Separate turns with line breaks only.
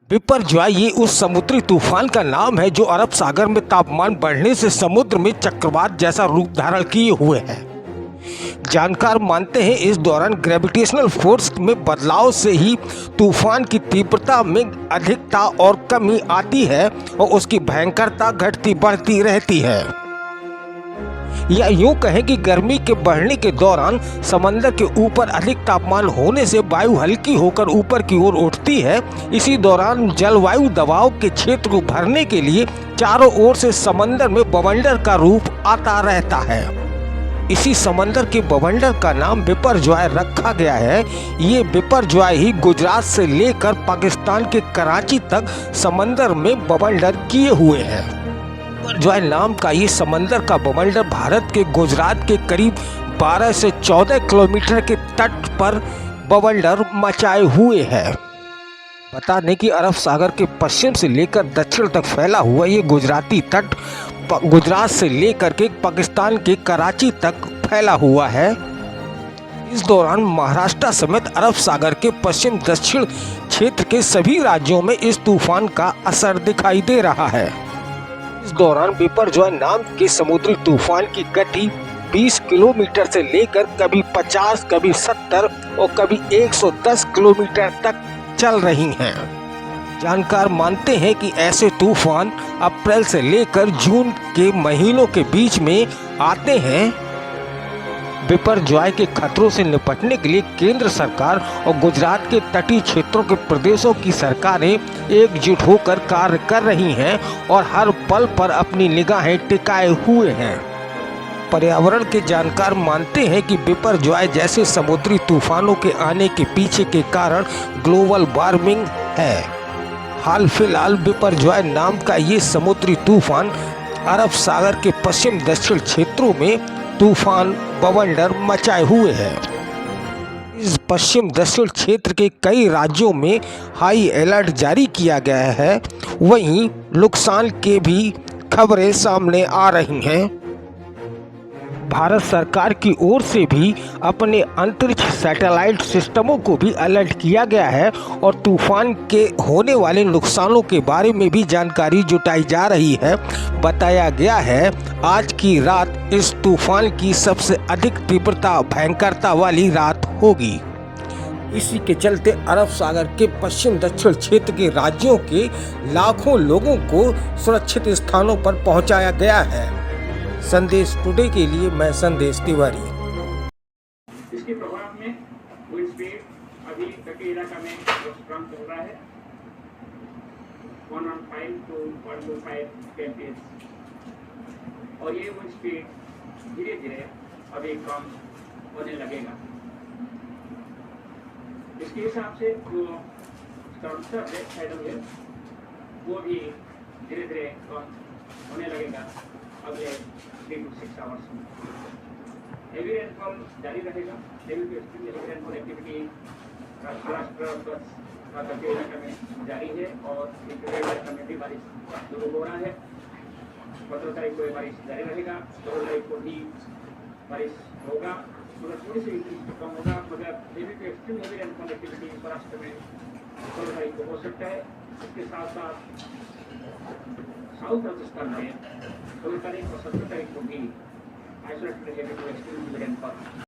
बिपरजॉय ये उस समुद्री तूफान का नाम है जो अरब सागर में तापमान बढ़ने से समुद्र में चक्रवात जैसा रूप धारण किए हुए है। जानकार मानते हैं इस दौरान ग्रेविटेशनल फोर्स में बदलाव से ही तूफान की तीव्रता में अधिकता और कमी आती है और उसकी भयंकरता घटती बढ़ती रहती है। या यूं कहें कि गर्मी के बढ़ने के दौरान समंदर के ऊपर अधिक तापमान होने से वायु हल्की होकर ऊपर की ओर उठती है। इसी दौरान जलवायु दबाव के क्षेत्र को भरने के लिए चारों ओर से समंदर में बवंडर का रूप आता रहता है। इसी समंदर के बवंडर का नाम बिपरजॉय रखा गया है। ये बिपरजॉय ही गुजरात से लेकर पाकिस्तान के कराची तक समंदर में बवंडर किए हुए हैं। बिपरजॉय नाम का ये समंदर का बवंडर भारत के गुजरात के करीब 12 से 14 किलोमीटर के तट पर बवंडर मचाए हुए है। बता दें कि अरब सागर के पश्चिम से लेकर दक्षिण तक फैला हुआ ये गुजराती तट गुजरात से लेकर के पाकिस्तान के कराची तक फैला हुआ है। इस दौरान महाराष्ट्र समेत अरब सागर के पश्चिम दक्षिण क्षेत्र के सभी राज्यों में इस तूफान का असर दिखाई दे रहा है। इस दौरान बिपरजॉय नाम के समुद्री तूफान की गति 20 किलोमीटर से लेकर कभी 50, कभी 70 और कभी 110 किलोमीटर तक चल रही हैं। जानकार मानते हैं कि ऐसे तूफान अप्रैल से लेकर जून के महीनों के बीच में आते हैं। बिपरजॉय के खतरों से निपटने के लिए केंद्र सरकार और गुजरात के तटीय क्षेत्रों के प्रदेशों की सरकारें एकजुट होकर कार्य कर रही हैं और हर पल पर अपनी निगाहें टिकाए हुए हैं। पर्यावरण के जानकार मानते हैं कि बिपरजॉय जैसे समुद्री तूफानों के आने के पीछे के कारण ग्लोबल वार्मिंग है। हाल फिलहाल बिपरजॉय नाम का ये समुद्री तूफान अरब सागर के पश्चिम दक्षिण क्षेत्रों में तूफान बवंडर मचाए हुए है। इस पश्चिम दक्षिण क्षेत्र के कई राज्यों में हाई अलर्ट जारी किया गया है। वहीं नुकसान के भी खबरें सामने आ रही हैं। भारत सरकार की ओर से भी अपने अंतरिक्ष सैटेलाइट सिस्टमों को भी अलर्ट किया गया है और तूफान के होने वाले नुकसानों के बारे में भी जानकारी जुटाई जा रही है। बताया गया है आज की रात इस तूफान की सबसे अधिक तीव्रता भयंकरता वाली रात होगी। इसी के चलते अरब सागर के पश्चिम दक्षिण क्षेत्र के राज्यों के लाखों लोगों को सुरक्षित स्थानों पर पहुंचाया गया है। संदेश टुडे के लिए मैं संदेश तिवारी।
इसके प्रभाव में विंड स्पीड अभी तटीय इलाका में स्ट्रांग चल रहा है 115 to 125 kmph और ये विंड स्पीड धीरे धीरे अभी कम होने लगेगा। इसके हिसाब से जो स्ट्रक्चर है साइडल वेव वो भी धीरे धीरे कम होने लगेगा अगले 3 to 6 आवर्स में। हेवी रेनफॉल जारी रहेगा। Heavy to extreme heavy rainfall activity Maharashtra का तटीय इलाका में जारी है और इंटीरियर इलाका में भी बारिश शुरू हो रहा है। 15 तारीख को बारिश जारी रहेगा। 16 तारीख को भी बारिश होगा। सूरज थोड़ी सी कम होगा मगर heavy to extreme heavy rainfall activity Maharashtra में 16 तारीख को हो सकता है। इसके साथ साथ साउथ राजस्थान में 16 तारीख और 17 तारीख को भी isolated heavy to extreme heavy rainfall